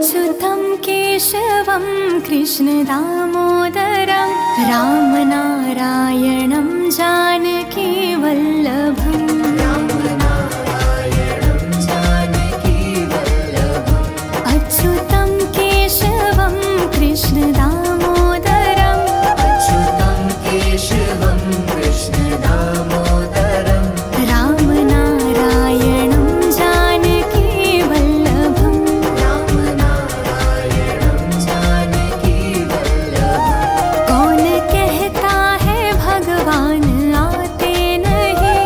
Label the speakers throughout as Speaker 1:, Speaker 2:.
Speaker 1: अच्युतं केशवं कृष्णदामोदरं रामनारायणं जानकीवल्लभम् अच्युतं केशवं कृष्णदामोदरं रामनारायणं जानकीवल्लभम् कौन कहता है भगवान आते नहीं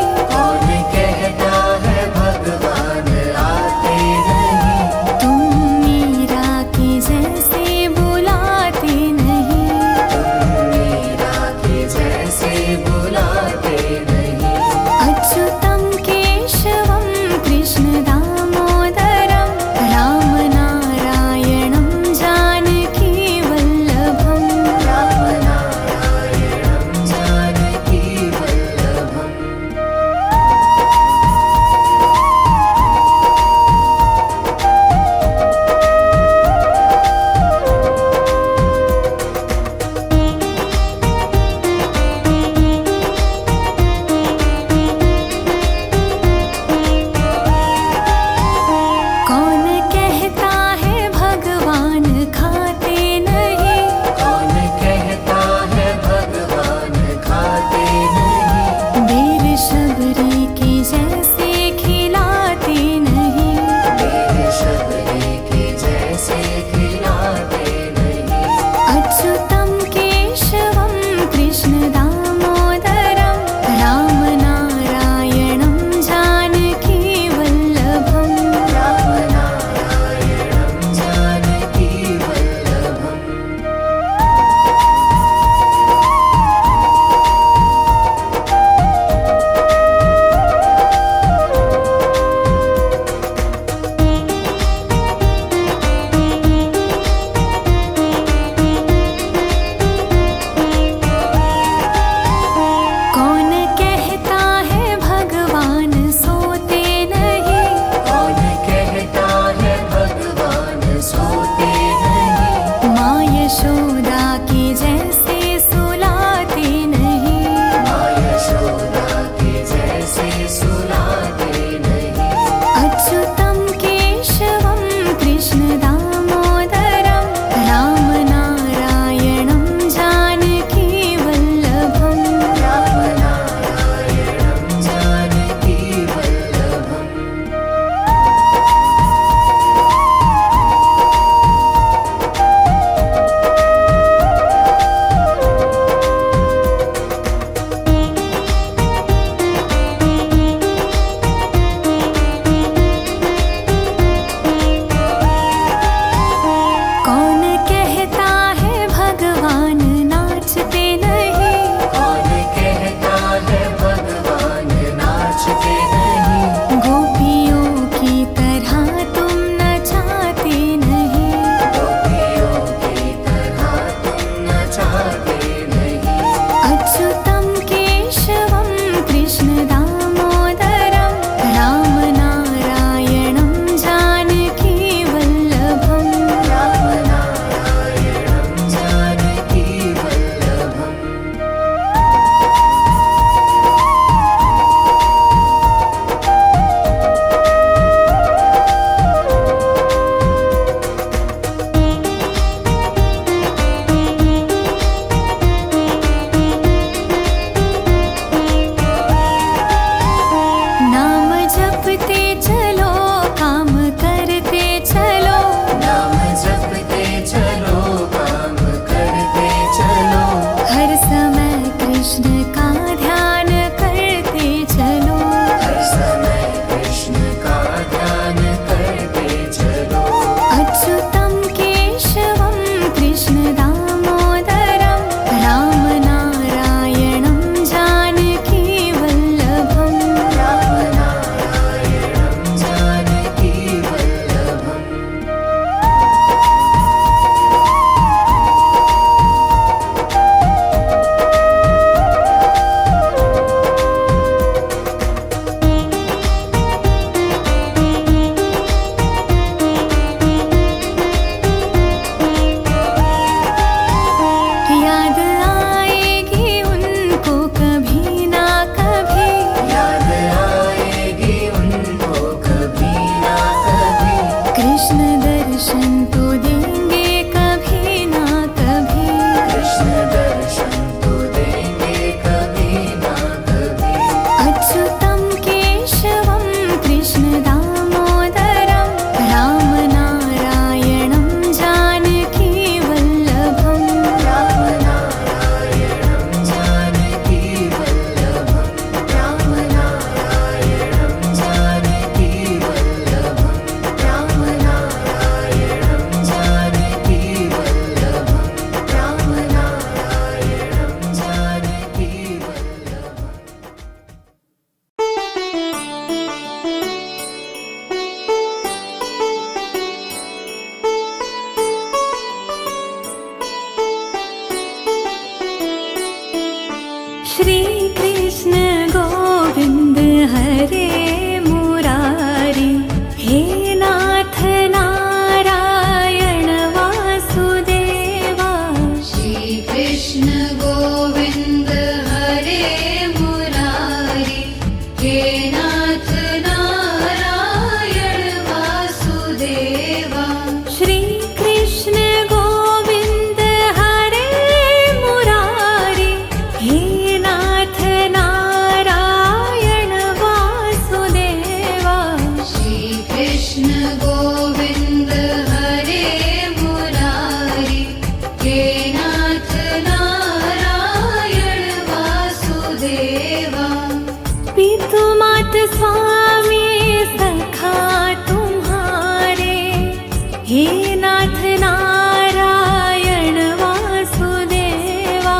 Speaker 1: हे नाथ नारायण वासुदेवा।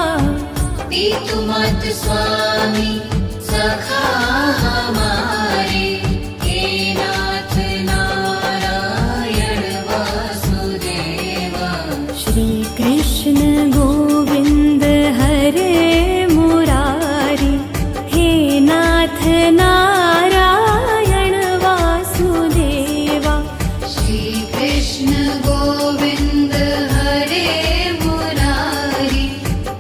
Speaker 2: पितुमात स्वामी सखा हमारे, हे नाथ नारायण वासुदेवा।
Speaker 1: श्री कृष्ण गोविंद हरे मुरारी, हे नाथ नारायण वासुदेवा।
Speaker 2: श्री कृष्ण गोविंद हरे मुरारी,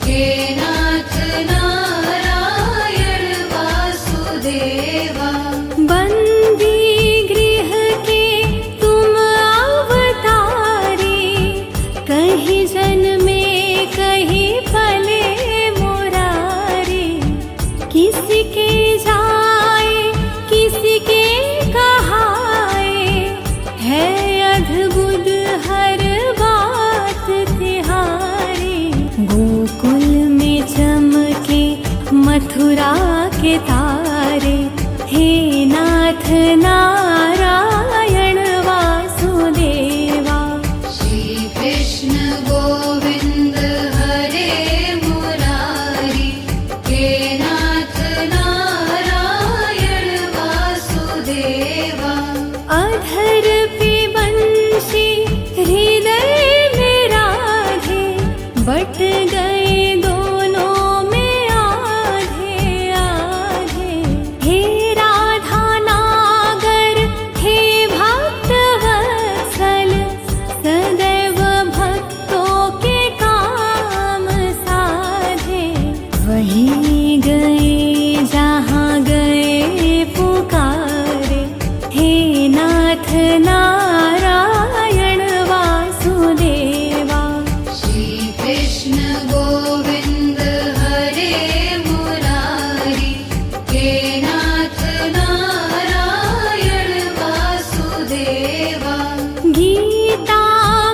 Speaker 2: हे नाथ नारायण वासुदेवा।
Speaker 1: बंदी गृह के तुम अवतारी, कहीं जन्मे कहीं पले मुरारी। किसी के जाए किसी के कहाए, है अद्भुत हर बात तिहारी। गोकुल में चमके मथुरा के तारे, हे नाथ नारायण वासुदेवा।
Speaker 2: श्री कृष्ण गोविंद हरे मुरारी, हे नाथ नारायण वासुदेवा।
Speaker 1: अधर पे बंशी हृदय में राधे, बट गए दोनों में आधे आधे। हे राधा नागर हे भक्त वत्सल, सदैव भक्तों के काम साधे। वही गए जहाँ गए पुकारे, हे नाथ नारायण वासुदेवा।
Speaker 2: श्री कृष्ण गोविंद हरे मुरारी, हे नाथ नारायण वासुदेवा।
Speaker 1: गीता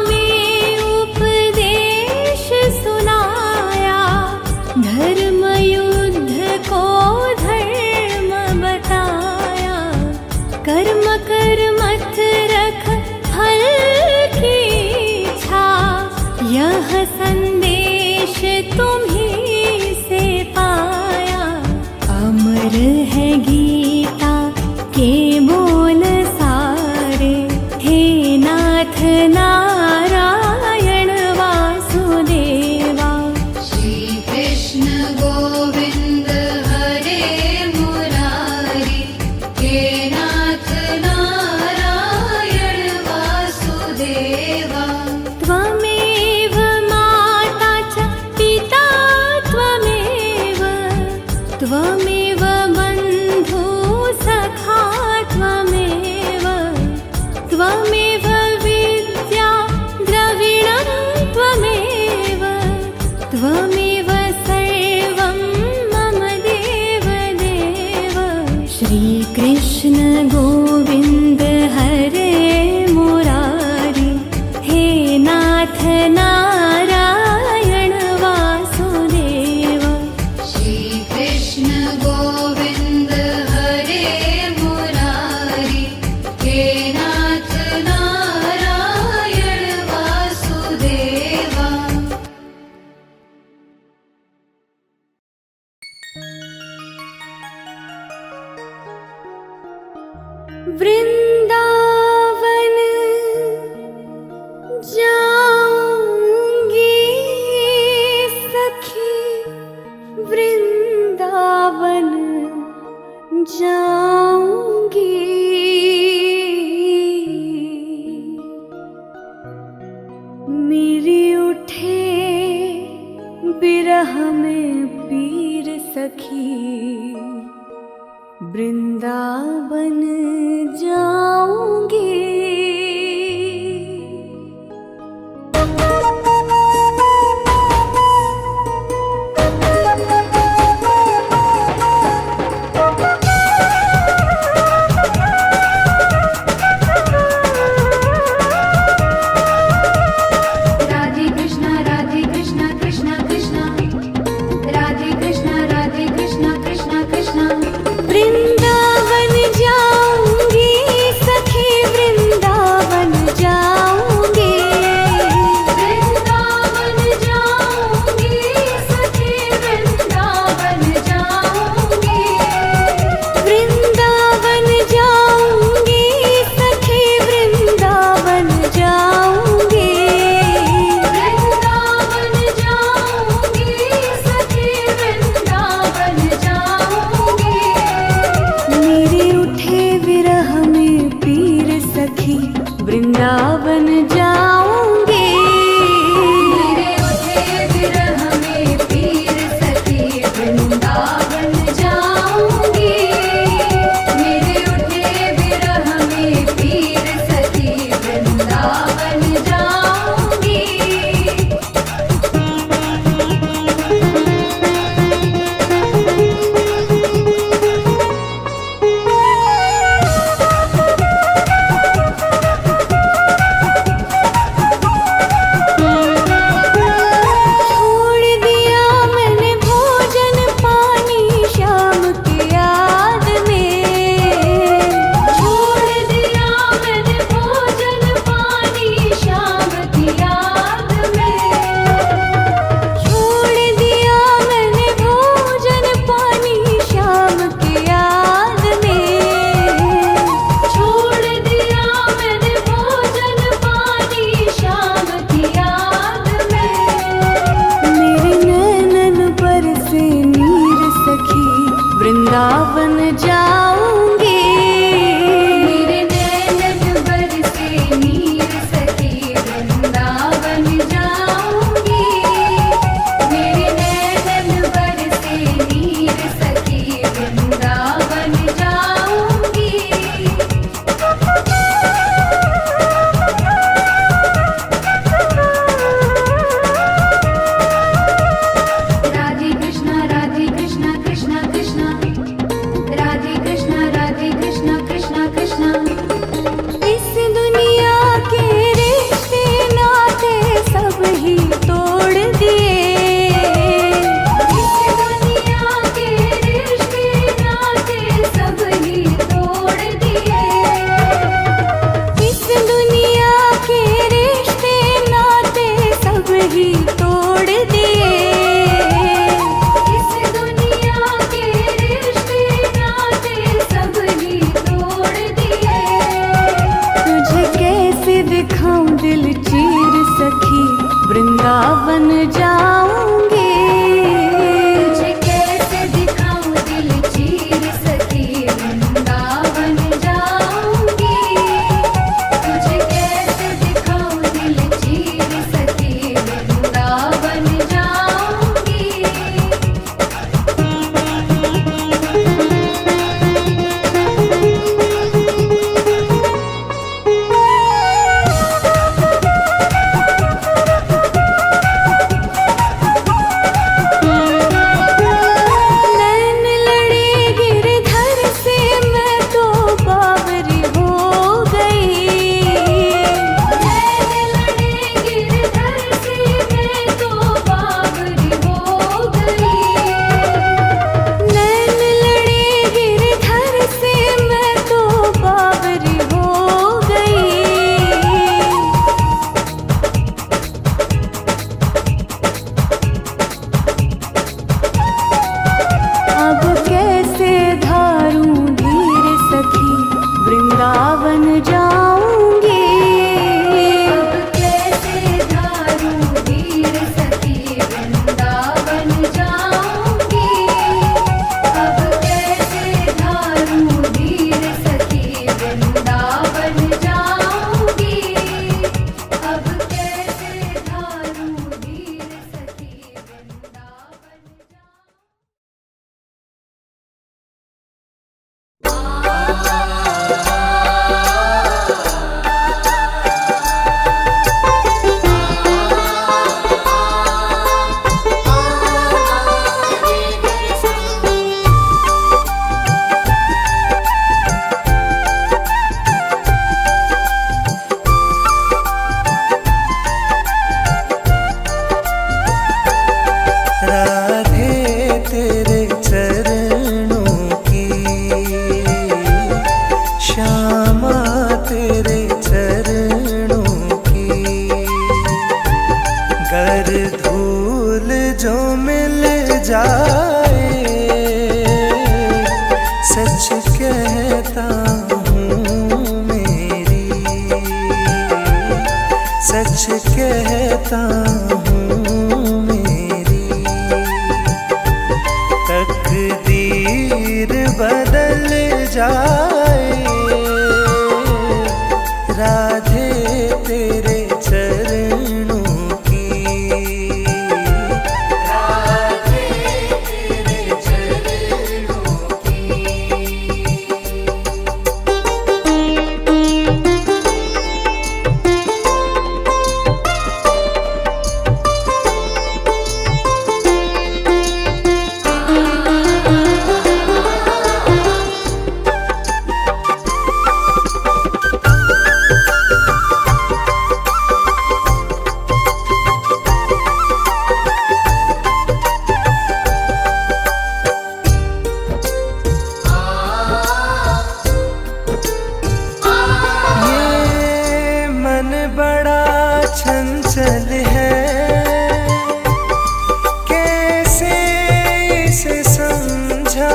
Speaker 1: में उपदेश सुनाया, धर्म युद्ध को धर्म बताया। कर्म कर मत रख फल की इच्छा, यह संदेश तुम्हीं से पाया। अमर है गीता के बोल सारे, हे नाथ नारायण वासुदेवा।
Speaker 2: श्री कृष्ण गोविंद हरे मुरारी, हे नाथ नारायण वासुदेवा।
Speaker 1: त्वमेव माता च पिता त्वमेव, त्वमेव बन्धु सखा त्वमेव। त्वमेव विद्या द्रविणं त्वमेव, त्वमेव सर्वं मम देव देव। श्री कृष्ण गोविंद हरे मुरारी, हे नाथ नारायण वासुदेवा।
Speaker 2: श्री कृष्ण गोविंद हरे मुरारी, हे नाथ नारायण वासुदेवा।
Speaker 1: वृंदावन जाऊंगी सखी, वृंदावन जाऊंगी। मेरी उठे बिरह में पीर सखी, वृंदावन जाऊंगी। वृंदावन जाऊंगी सखी, वृंदावन
Speaker 3: जाए। सच कहता हूँ मेरी, सच कहता हूँ मेरी, तकदीर बदल जाए। राधे तेरे चरणों की, राधे तेरे चरणों की। बड़ा चंचल है, कैसे इसे समझाऊं।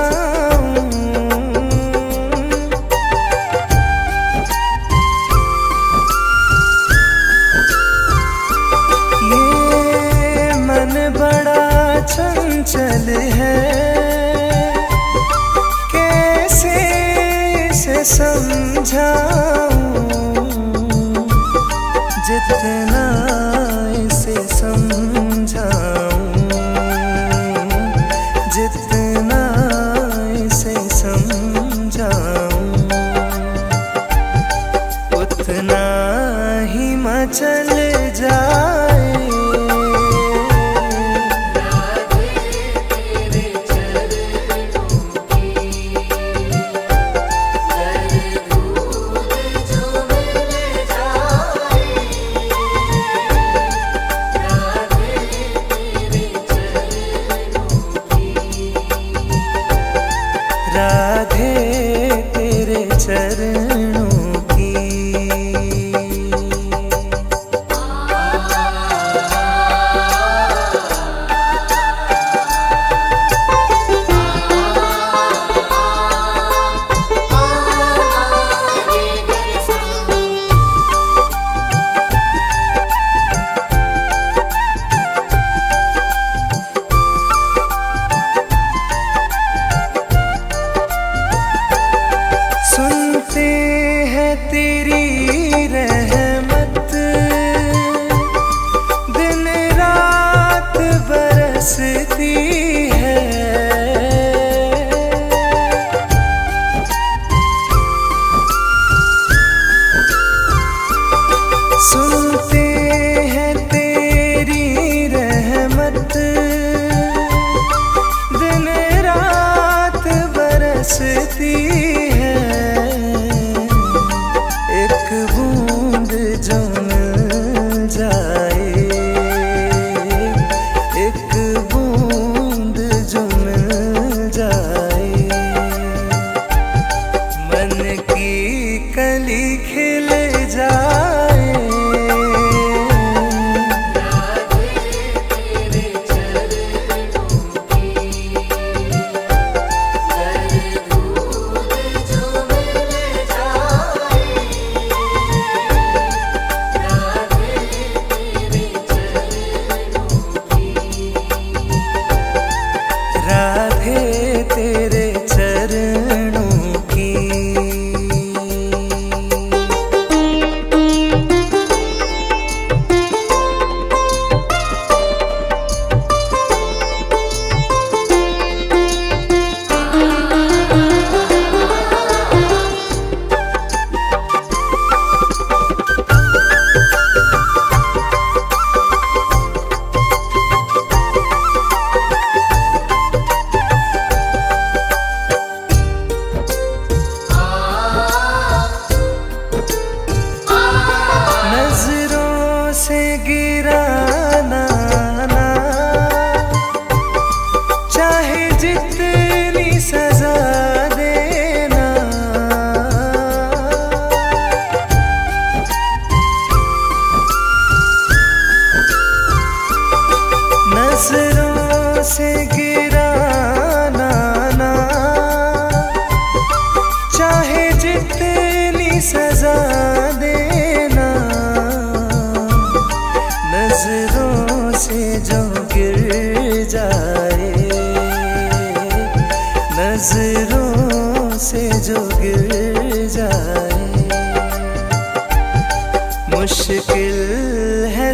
Speaker 3: ये मन बड़ा चंचल है, कैसे इसे समझाऊं। जितना इसे समझाऊं, जितना इसे समझाऊं, उतना ही मचल जाए। राधे तेरे चरणों की। सुनते हैं तेरी रहमत, दिन रात बरसती है। सुनते हैं तेरी रहमत, दिन रात बरसती है। एक बूंद जो मिल जाए, एक बूंद जो मिल जाए, मन की कली खिल जाए। राधे तेरे चरणों की। नजरों से गिराना ना, चाहे जितनी सजा देना। नजरों से गिराना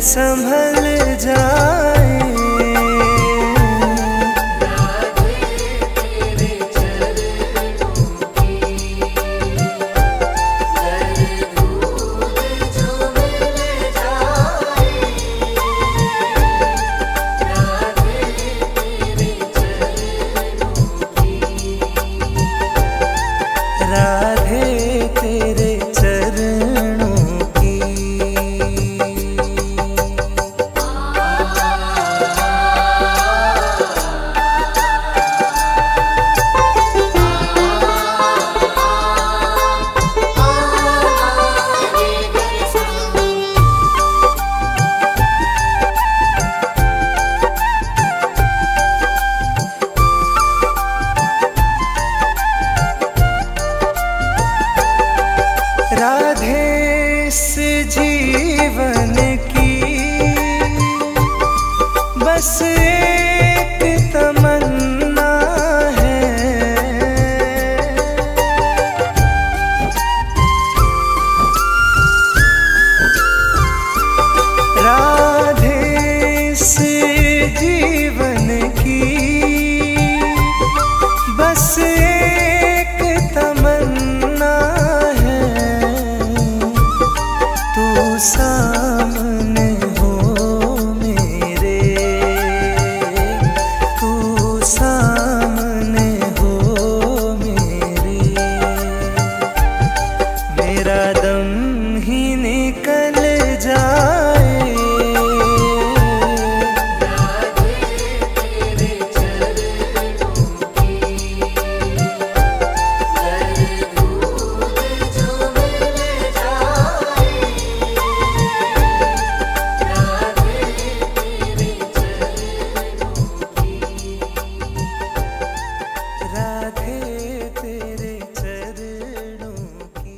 Speaker 3: संभल जाए। राधे तेरे चरणों की। राधे इस जीवन की बस एक तमन्ना है। राधे इस जीवन की बस एक तमन्ना है। तू सामने हो मेरे, तू सामने हो मेरे, मेरा दम ही निकल जाए। राधे तेरे चरणों की।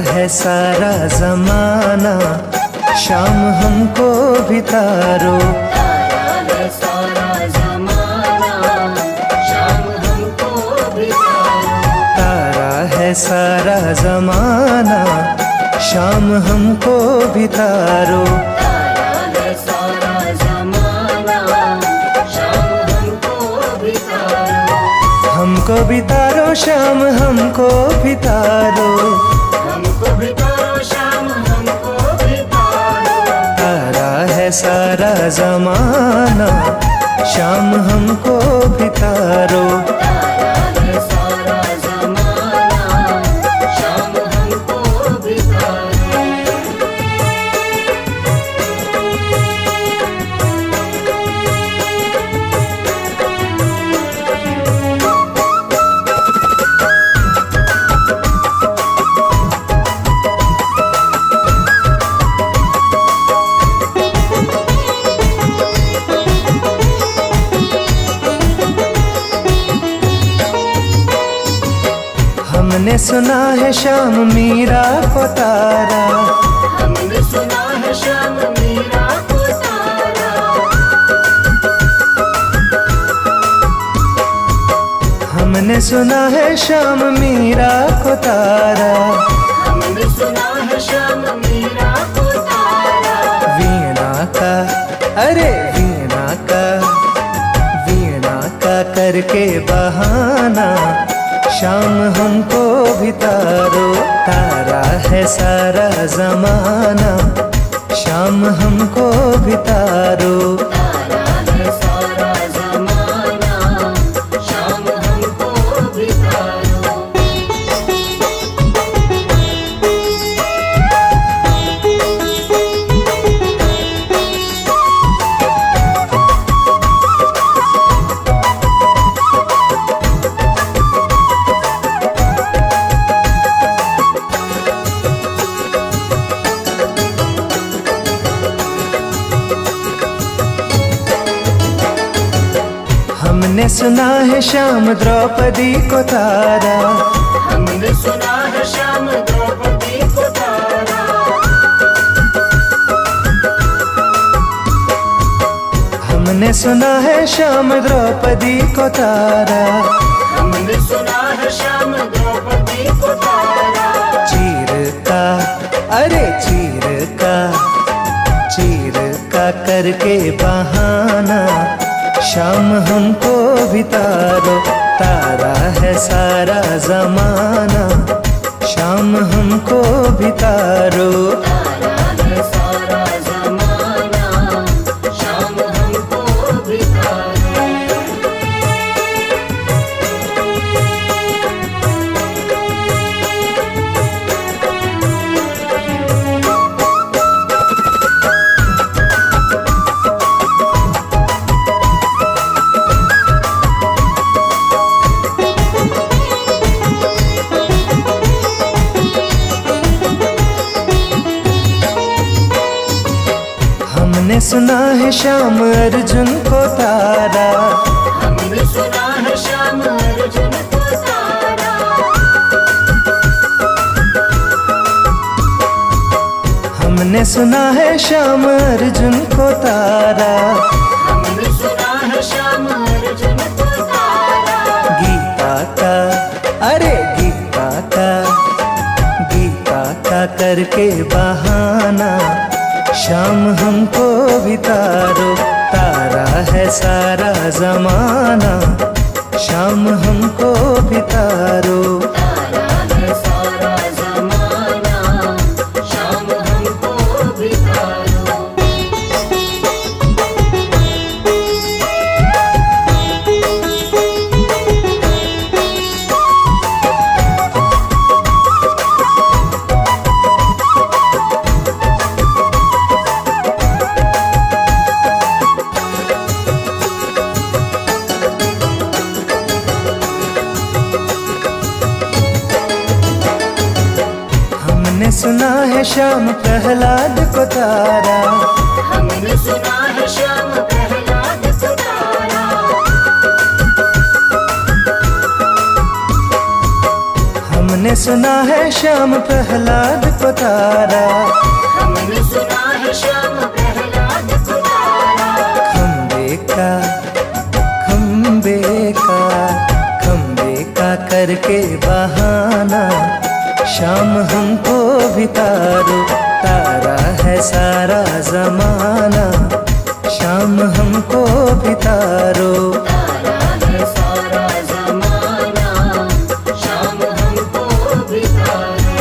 Speaker 3: है सारा जमाना, शाम हमको भी तारो।
Speaker 2: तारा है सारा जमाना, शाम हमको भी तारो।
Speaker 3: तारा है सारा जमाना, शाम हमको भी तारो।
Speaker 2: तारा है सारा जमाना, शाम हमको भी तारो।
Speaker 3: हमको भी तारो, शाम हमको भी तारो।
Speaker 2: हमको भी तारो, शाम हमको भी तारो।
Speaker 3: तारा है सारा जमाना, शाम हमको भी तारो।
Speaker 2: तारा है सारा जमाना, शाम हमको भी तारो।
Speaker 3: हमने सुना है श्याम मीरा को तारा।
Speaker 2: हमने सुना है श्याम मीरा को तारा।
Speaker 3: हमने सुना है श्याम मीरा को तारा।
Speaker 2: हमने सुना है श्याम मीरा को तारा।
Speaker 3: वीणा का, अरे वीणा का, वीणा का करके बहाना, शाम हमको भी तारो। तारा है सारा जमाना, शाम हमको भी तारो।
Speaker 2: तारा है सारा जमाना, शाम हमको भी तारो।
Speaker 3: हमने सुना है श्याम द्रौपदी को तारा,
Speaker 2: हमने सुना है श्याम द्रौपदी को तारा।
Speaker 3: हमने सुना है श्याम द्रौपदी को तारा,
Speaker 2: हमने सुना है श्याम द्रौपदी को तारा।
Speaker 3: चीर का, अरे चीर का, चीर का करके बहाना, श्याम हमको भी तारो, तारा है सारा जमाना, श्याम हमको भी तारो।
Speaker 2: तारा है सारा जमाना, श्याम हमको भी तारो।
Speaker 3: हमने सुना है श्याम अर्जुन को तारा,
Speaker 2: हमने सुना है श्याम अर्जुन को तारा।
Speaker 3: हमने सुना है श्याम अर्जुन को तारा,
Speaker 2: हमने सुना है श्याम अर्जुन को तारा।
Speaker 3: गीता का, अरे गीता का, गीता का करके बहाना, श्याम हमको भी तारो, तारा है सारा जमाना, श्याम हमको भी तारो।
Speaker 2: तारा है सारा जमाना, श्याम हमको भी तारो।
Speaker 3: हमने सुना है श्याम प्रहलाद को तारा,
Speaker 2: हमने सुना है श्याम प्रहलाद को तारा।
Speaker 3: हमने सुना है श्याम प्रहलाद को तारा,
Speaker 2: हमने सुना है श्याम प्रहलाद को तारा।
Speaker 3: खम्बे का, खम्बे का, खम्बे का करके बहाना, श्याम हमको भी तारो, तारा है सारा जमाना, श्याम हमको भी तारो।
Speaker 2: तारा है सारा जमाना, श्याम हमको भी तारो।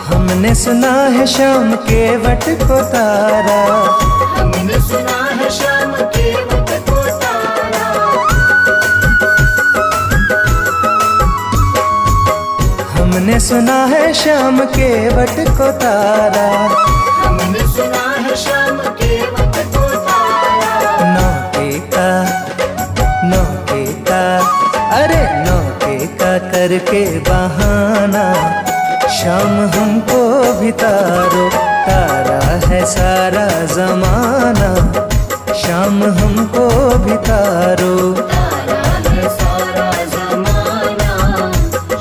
Speaker 3: हमने सुना है श्याम केवट को तारा,
Speaker 2: हमने सुना है श्याम केवट को तारा।
Speaker 3: हमने सुना है श्याम केवट को तारा,
Speaker 2: हमने सुना है श्याम केवट को तारा।
Speaker 3: नौके का, नौके का, अरे नौके का करके बहाना, श्याम हमको भी तारो, तारा है सारा जमाना, श्याम हमको भी तारो।
Speaker 2: तारा है सारा जमाना,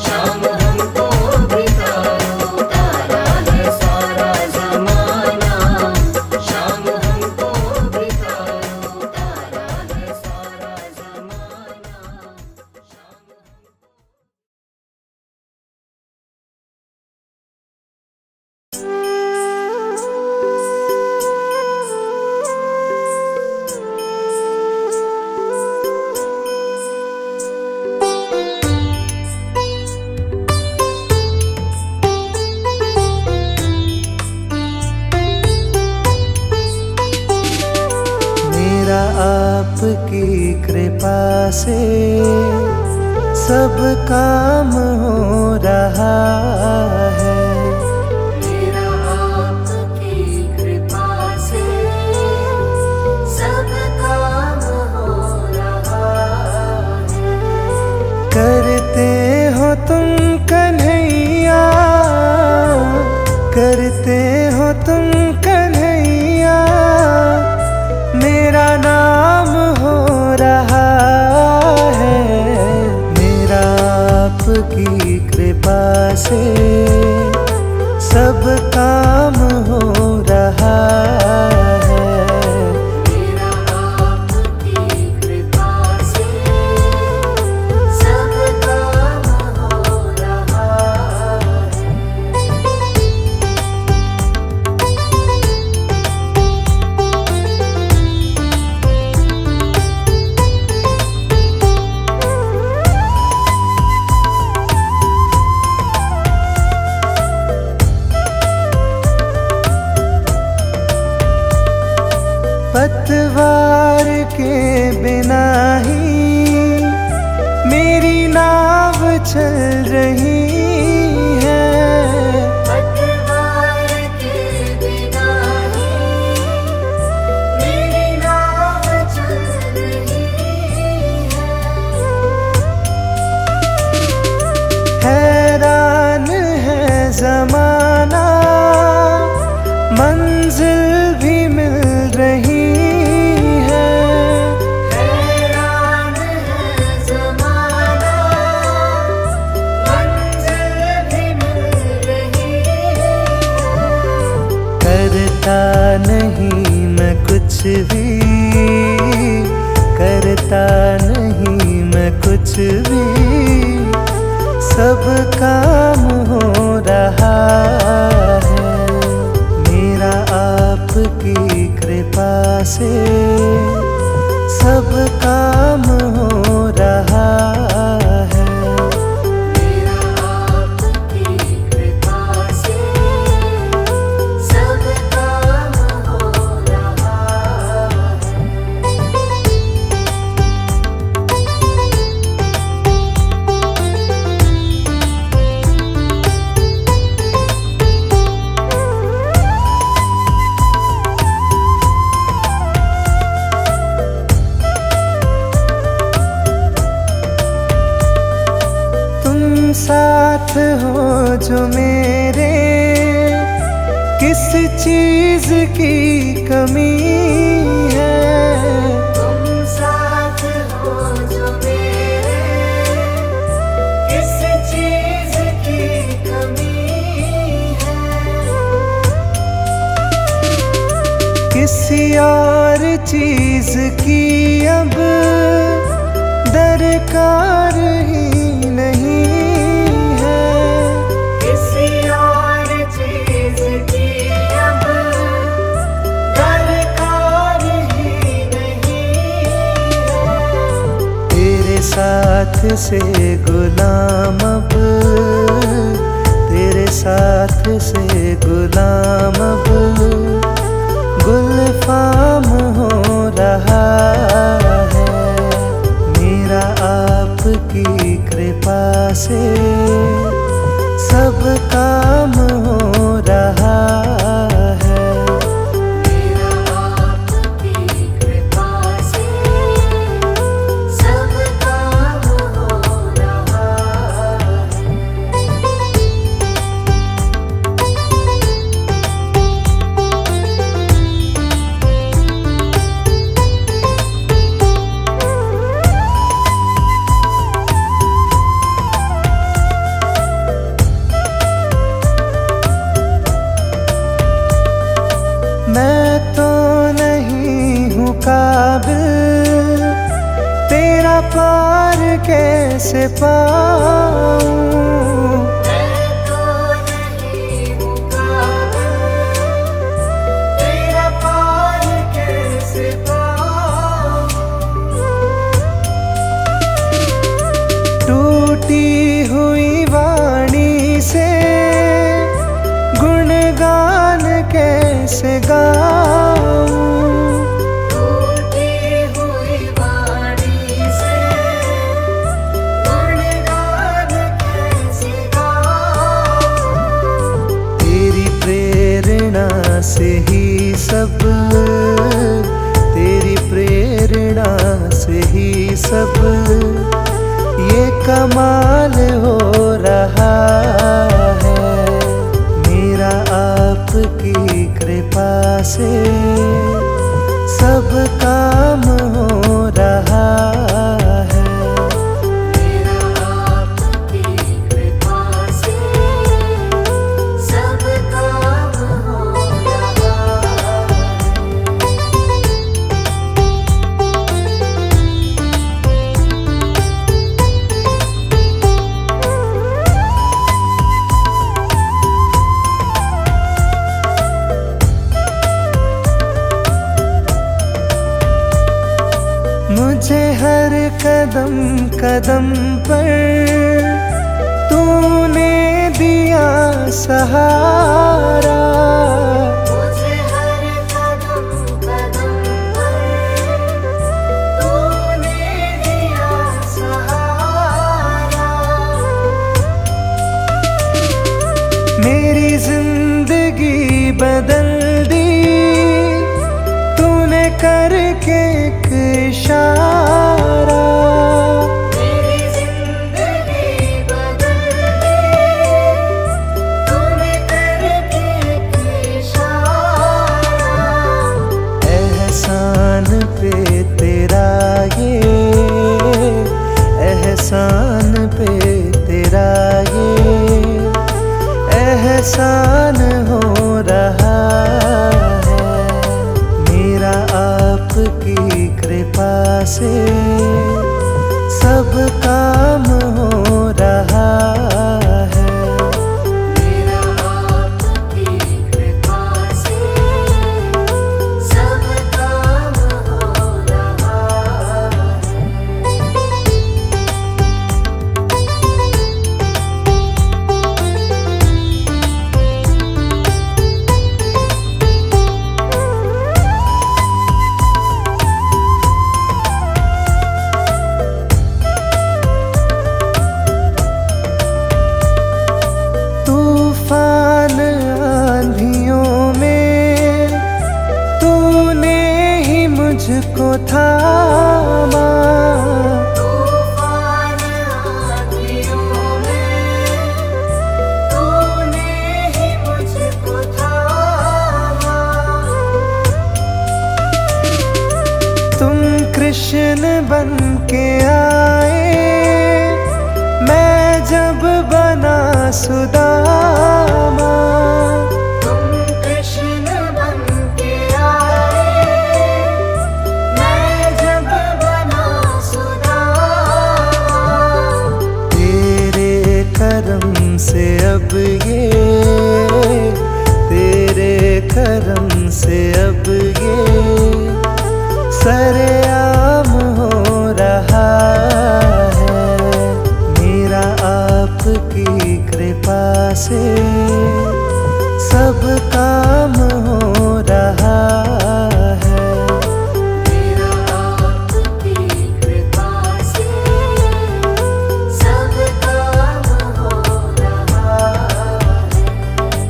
Speaker 2: श्याम हमको भी तारो। तारा है सारा जमाना, श्याम हमको भी तारो। तारा है सारा जमाना, श्याम
Speaker 3: मेरा आपकी कृपा से सब काम हो रहा है।
Speaker 1: मेरा आपकी कृपा से सब काम हो रहा है।
Speaker 3: करते हो तुम कन्हैया, करते हो तुम कन्हैया, मेरा नाम हो रहा है। मेरा आपकी कृपा से सब काम हो रहा है।
Speaker 1: मेरा आपकी कृपा से सब काम हो रहा है।
Speaker 3: पतवार के बिना ही मेरी नाव चल रही है।
Speaker 1: पतवार के बिना ही मेरी नाव चल रही है।
Speaker 3: हैरान है जमाना, मंजिल भी मिल रही है।
Speaker 1: हैरान है ज़माना, मंजिल भी मिल रही है।
Speaker 3: करता नहीं मैं कुछ भी, करता नहीं मैं कुछ भी, सब काम हो रहा है। मेरा आपकी कृपा से सब काम हो रहा है।
Speaker 1: मेरा आपकी कृपा से सब काम हो रहा है।
Speaker 3: तुम साथ हो जो मेरे, किस चीज की कमी है।
Speaker 1: तुम साथ हो जो मेरे, किस चीज़ की कमी है।
Speaker 3: किसी और चीज की अब दरकार ही नहीं है।
Speaker 1: किसी और चीज़ की अब दरकार ही नहीं है।
Speaker 3: तेरे साथ से गुलाम अब, तेरे साथ से गुलाम अब, गुलफाम हो रहा है। मेरा आपकी कृपा से सब काम हो रहा है।
Speaker 1: मेरा आपकी कृपा से सब काम हो रहा है।
Speaker 3: मैं तो नहीं हूँ काबिल, तेरा पार कैसे पाऊँ।
Speaker 1: मैं तो नहीं हूँ काबिल, तेरा पार कैसे पाऊँ।
Speaker 3: टूटी हुई वाणी से गुणगान कैसे गाऊं।
Speaker 1: टूटी हुई वाणी से गुणगान
Speaker 3: से ही सब, तेरी प्रेरणा से ही सब ये कमाल हो रहा है मेरा। आपकी कृपा से सब काम हो रहा है।
Speaker 1: मेरा आपकी कृपा से सब काम हो रहा है।
Speaker 3: मुझे हर कदम कदम पर तूने दिया सहारा।
Speaker 1: मुझे हर कदम कदम पर तूने दिया सहारा।
Speaker 3: मेरी जिंदगी बदल दी तूने करके एक इशारा।
Speaker 1: मेरी जिंदगी बदल दी तूने करके एक इशारा।
Speaker 3: एहसान पे तेरा ये, एहसान पे तेरा ये एहसान हो रहा है मेरा। आपकी कृपा से सब काम हो रहा है।
Speaker 1: मेरा आपकी कृपा से सब काम हो रहा है।
Speaker 3: तूफान आंधियों में तूने ही मुझको थामा।
Speaker 1: तूफान आंधियों में तूने ही मुझको थामा।
Speaker 3: तुम कृष्ण बन के आए मैं जब बना सुदामा।
Speaker 1: तुम कृष्ण बन के आए मैं जब बना सुदामा।
Speaker 3: तेरे करम से अब ये, तेरे करम से अब ये सरेआम हो रहा है मेरा। आपकी कृपा से सब काम हो रहा है।
Speaker 1: मेरा आपकी कृपा से सब काम हो रहा है।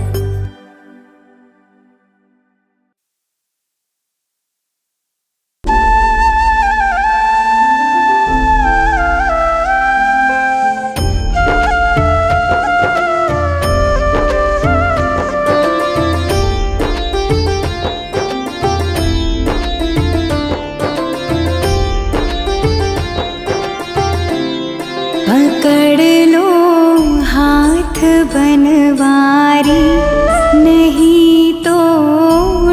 Speaker 4: पकड़ लो हाथ बनवारी, नहीं तो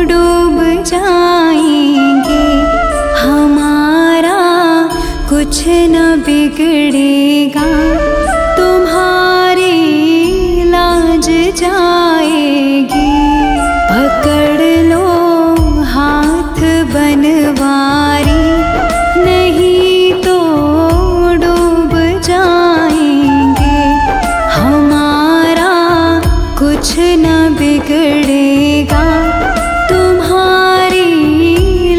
Speaker 4: डूब जाएंगे। हमारा कुछ न बिगड़ेगा, तुम्हारी लाज जाएगी। पकड़ लो हाथ बनवारी, नहीं तो डूब जाएंगे। हमारा कुछ न बिगड़ेगा, तुम्हारी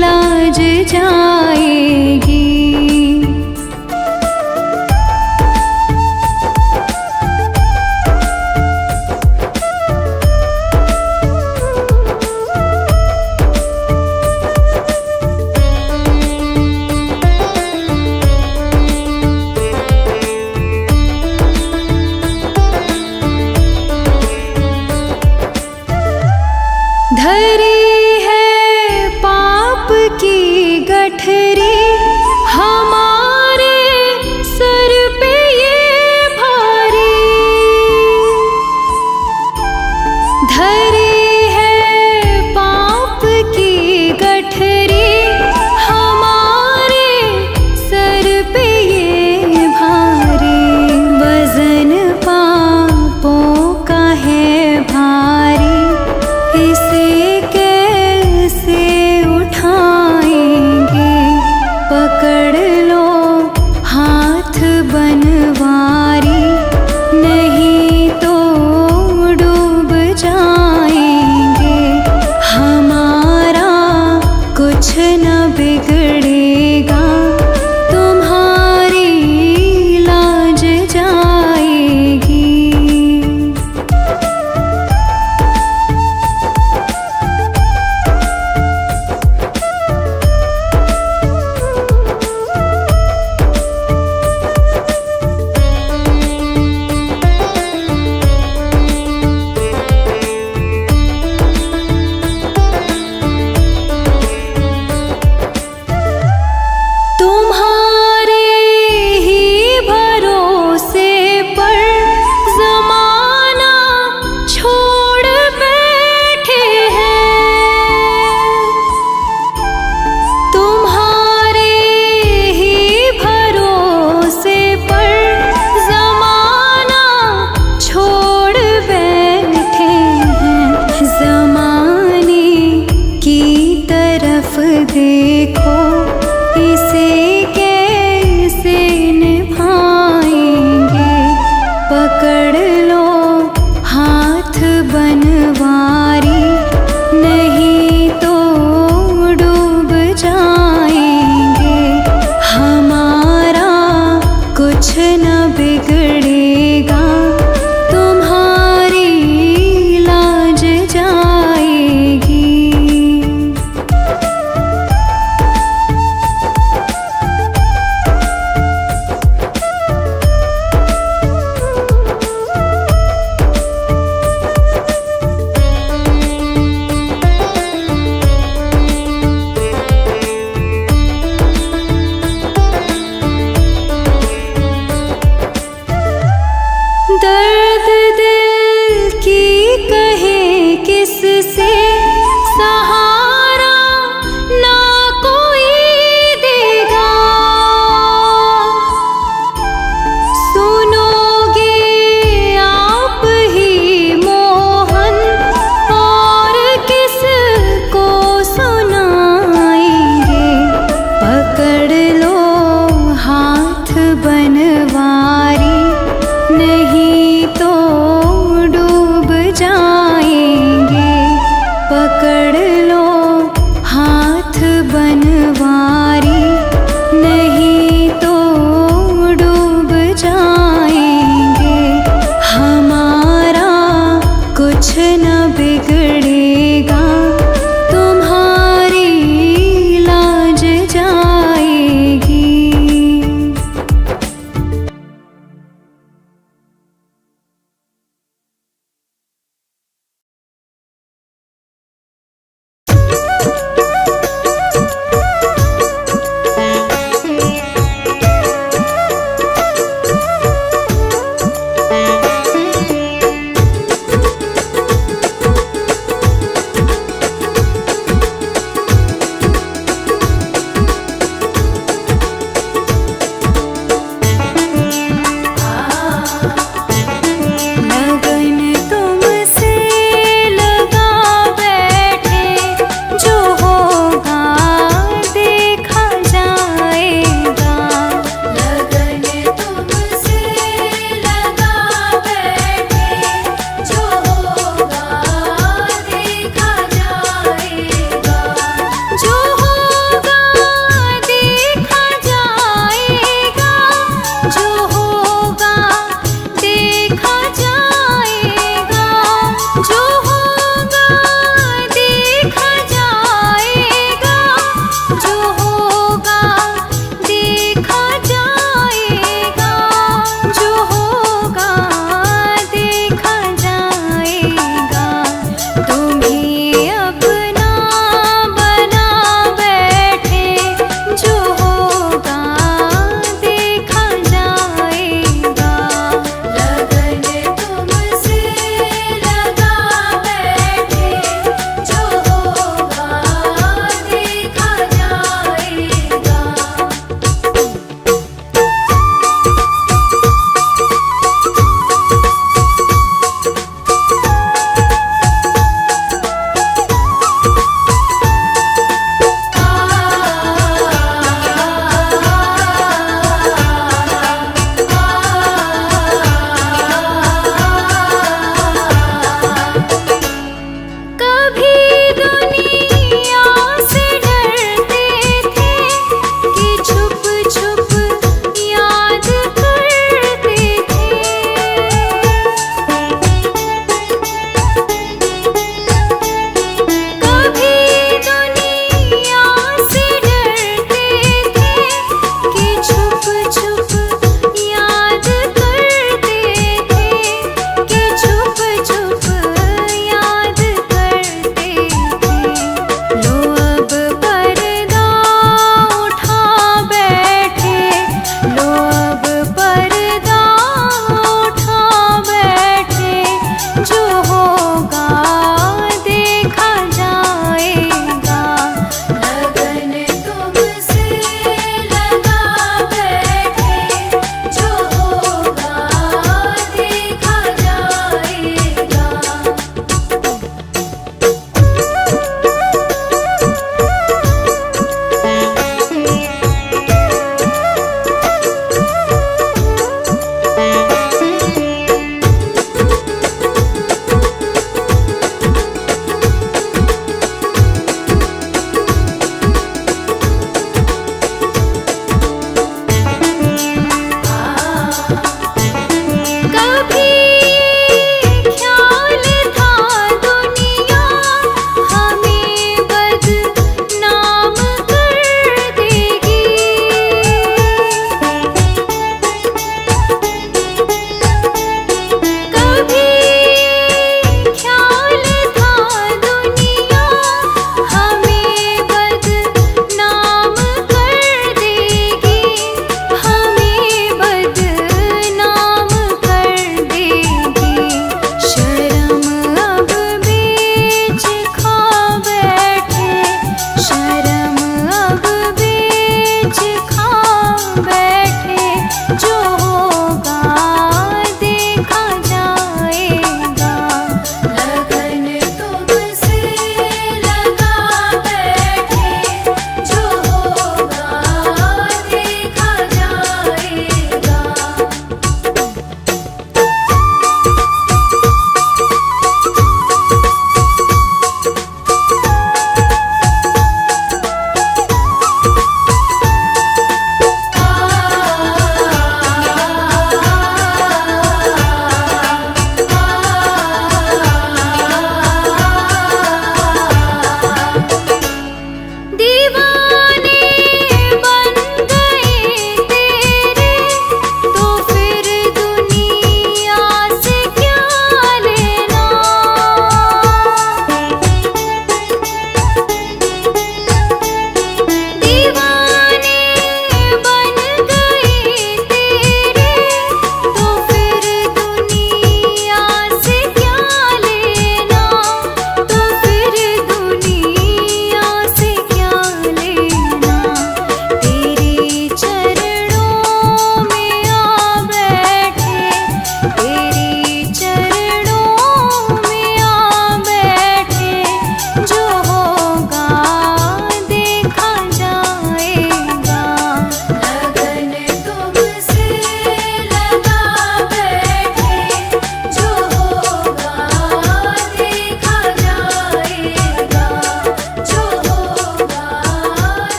Speaker 4: लाज जाएगी। कुछ न बिगड़ेगा, तुम्हारी लाज जाएगी।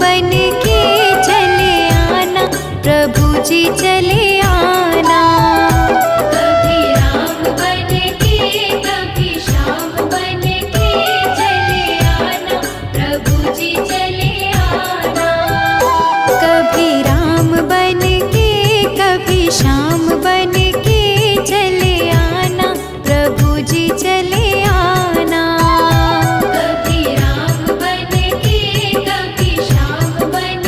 Speaker 4: बन के चले आना, प्रभु जी चले आना। कभी राम बन के कभी श्याम बन के चले आना, प्रभु जी चले आना। कभी राम बन के कभी श्याम बन के चले आना, प्रभु जी चले आना। कभी राम बन के कभी श्याम बन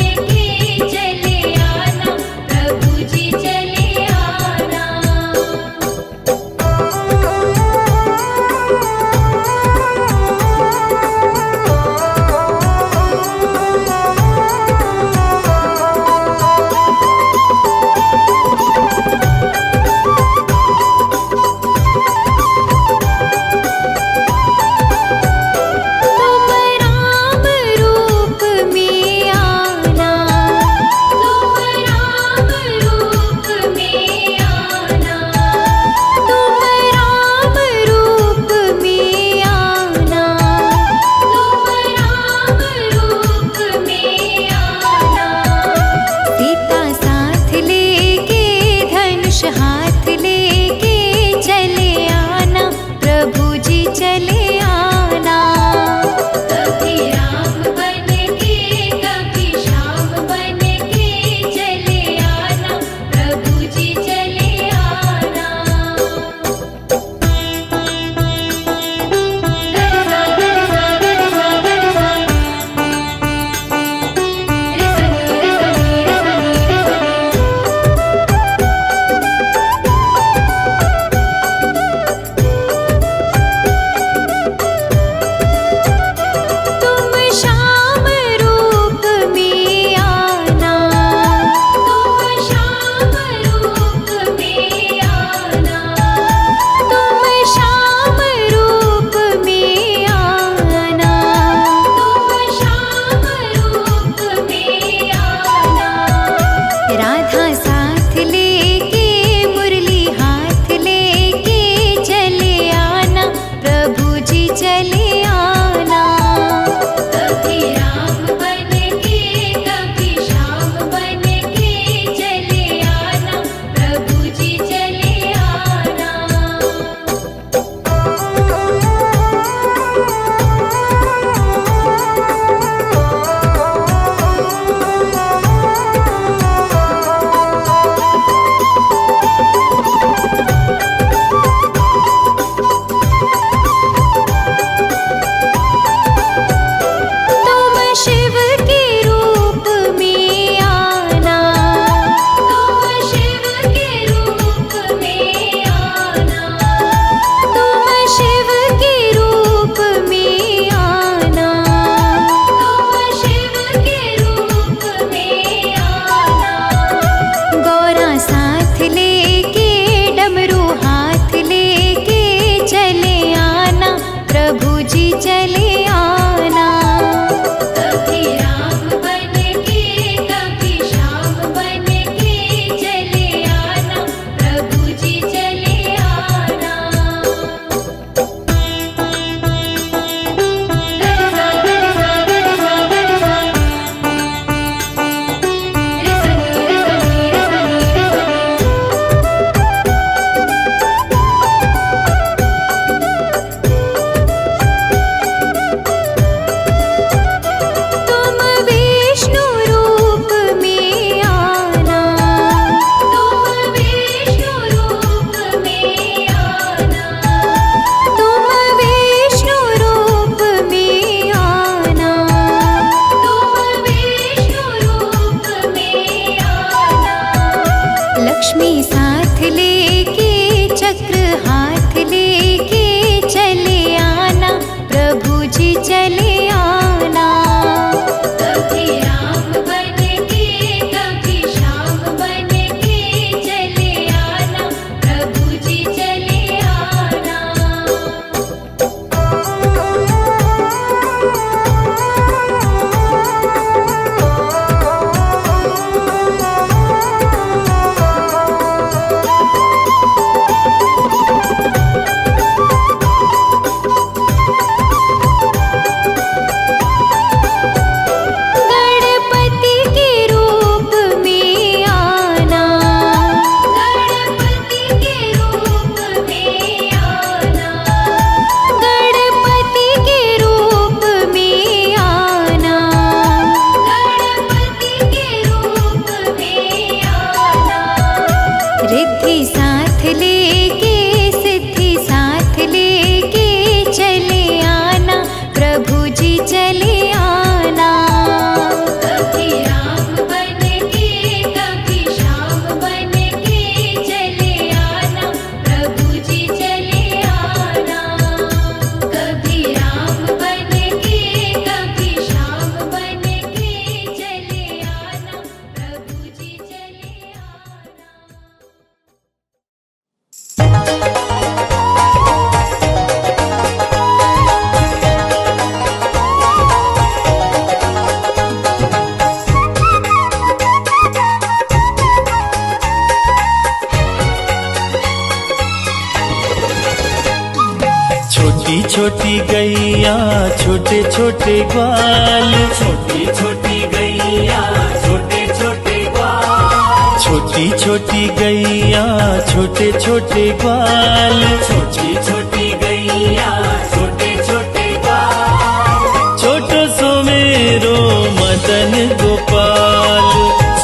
Speaker 3: छोटी गैया छोटे छोटे ग्वाल,
Speaker 2: छोटी छोटी गैया छोटे छोटे ग्वाल,
Speaker 3: छोटी छोटी गैया छोटे छोटे ग्वाल,
Speaker 2: छोटी छोटी गैया छोटे छोटे ग्वाल,
Speaker 3: छोटो सो मेरो मदन गोपाल,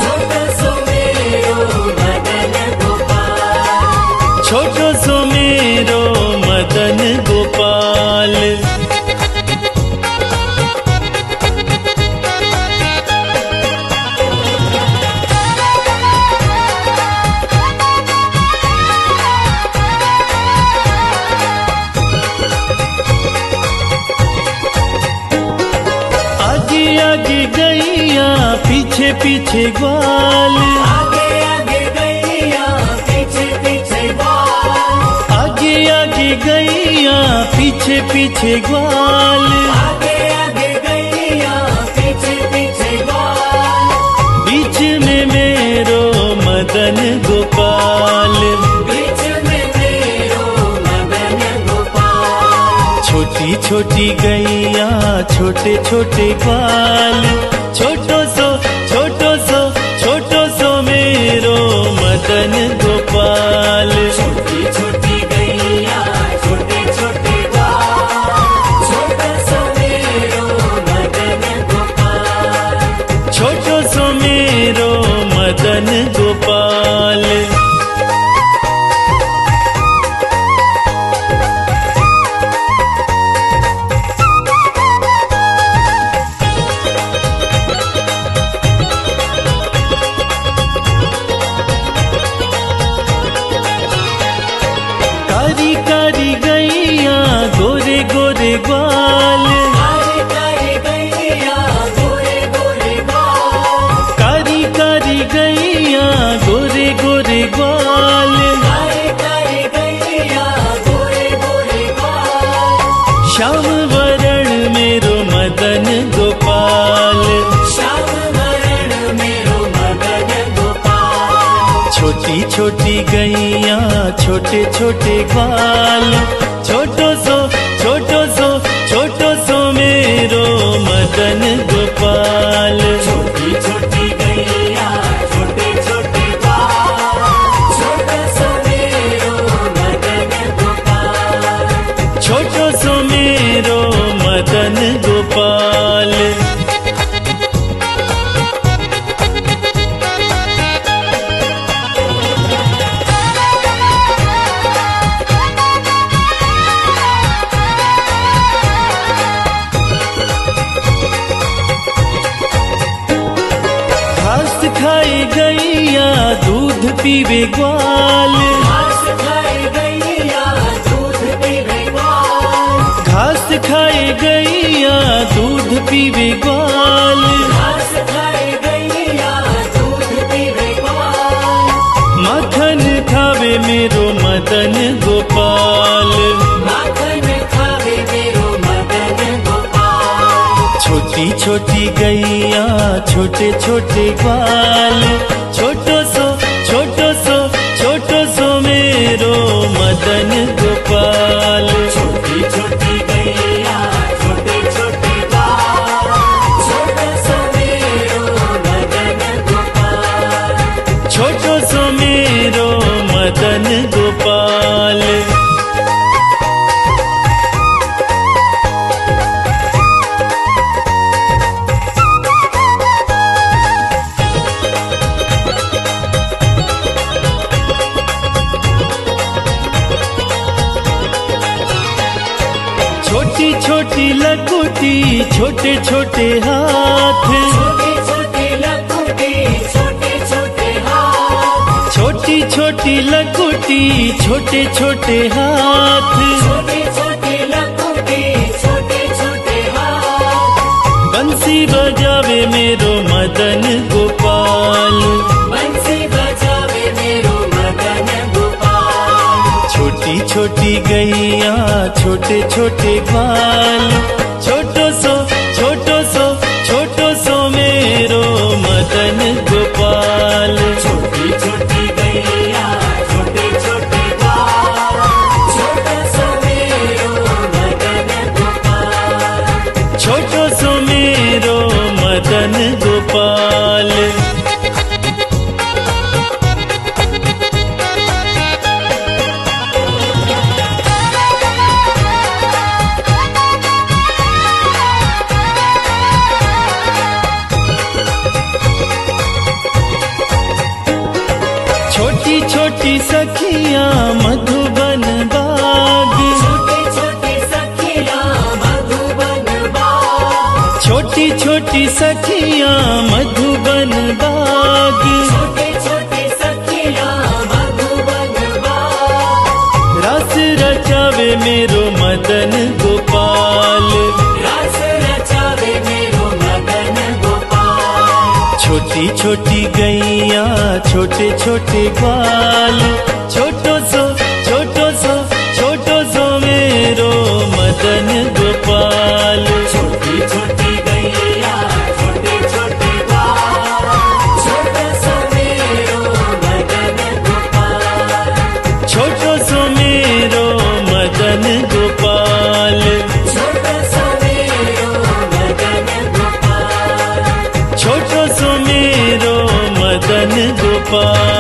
Speaker 2: छोटो सो मेरो मदन गोपाल,
Speaker 3: छोटो सो मेरो मदन गोपाल। आगे आगे गैया पीछे पीछे ग्वाल,
Speaker 2: आगे आगे गैया पीछे पीछे ग्वाल,
Speaker 3: आगे आगे गैया पीछे पीछे ग्वाल,
Speaker 2: आगे आगे गैया पीछे पीछे ग्वाल,
Speaker 3: बीच में मेरो मदन गोपाल,
Speaker 2: बीच में मेरो मदन गोपाल,
Speaker 3: छोटी छोटी गैया छोटे छोटे ग्वाल, छोटो सो मेरो मदन गोपाल,
Speaker 2: छोटी छोटी गैया छोटे छोटे ग्वाल, छोटा सा मेरो मदन गोपाल,
Speaker 3: छोटो सो मेरो मदन गोपाल। कारी कारी गैया गोरे गोरे ग्वाल,
Speaker 2: कारी कारी गैया गोरे गोरे ग्वाल,
Speaker 3: कारी कारी गैया गोरे गोरे ग्वाल,
Speaker 2: कारी कारी गैया गोरे गोरे ग्वाल,
Speaker 3: श्याम वरण मेरो मदन गोपाल,
Speaker 2: श्याम वरण मेरो मदन गोपाल,
Speaker 3: छोटी छोटी गैया छोटे छोटे ग्वाल, छोटो सो मेरो मदन गोपाल,
Speaker 2: छोटी छोटी गैया छोटे छोटे ग्वाल, छोटा सा मेरो मदन गोपाल,
Speaker 3: छोटो सो मेरो मदन गोपाल। घास खाए गैया दूध पीवे ग्वाल,
Speaker 2: घास खाए गैया दूध पीवे ग्वाल,
Speaker 3: घास खाए गैया दूध पीवे ग्वाल,
Speaker 2: घास खाए गैया दूध पीवे ग्वाल,
Speaker 3: माखन खावे मेरो मदन गोपाल,
Speaker 2: माखन खावे मेरो मदन गोपाल,
Speaker 3: छोटी छोटी गैया छोटे छोटे ग्वाल, छोटो सो मेरो मदन गोपाल,
Speaker 2: छोटी छोटी गैया छोटे छोटे ग्वाल, छोटा सा मेरो मदन गोपाल,
Speaker 3: छोटो सो मेरो मदन गोपाल। छोटी छोटी लकुटी छोटे छोटे हाथ,
Speaker 2: छोटी छोटी लकुटी छोटे छोटे हाथ,
Speaker 3: छोटी छोटी लकुटी छोटे छोटे हाथ,
Speaker 2: छोटी छोटी लकुटी छोटे छोटे हाथ,
Speaker 3: बंसी बजावे मेरो मदन गोपाल,
Speaker 2: बंसी बजावे मेरो मदन गोपाल,
Speaker 3: छोटी छोटी गैया छोटे छोटे ग्वाल, छोटो सो मेरो मदन गोपाल,
Speaker 2: छोटी छोटी गैया छोटे छोटे ग्वाल, छोटा सा मेरो मदन
Speaker 5: छोटी सखियां मधुबन बाग,
Speaker 2: छोटी छोटी सखियां मधुबन बाग,
Speaker 5: रास रचावे मेरो मदन गोपाल,
Speaker 2: रास रचावे मेरो मदन गोपाल।
Speaker 5: छोटी छोटी गैया छोटे छोटे ग्वाल, छोटो सो मेरो मदन गोपाल।
Speaker 2: छोटी छोटी गैया छोटे छोटे ग्वाल, छोटो सो मेरो मदन गोपाल,
Speaker 5: छोटो सो मेरो मदन गोपाल,
Speaker 2: छोटो सो मेरो मदन गोपाल,
Speaker 5: छोटो सो मेरो मदन गोपाल।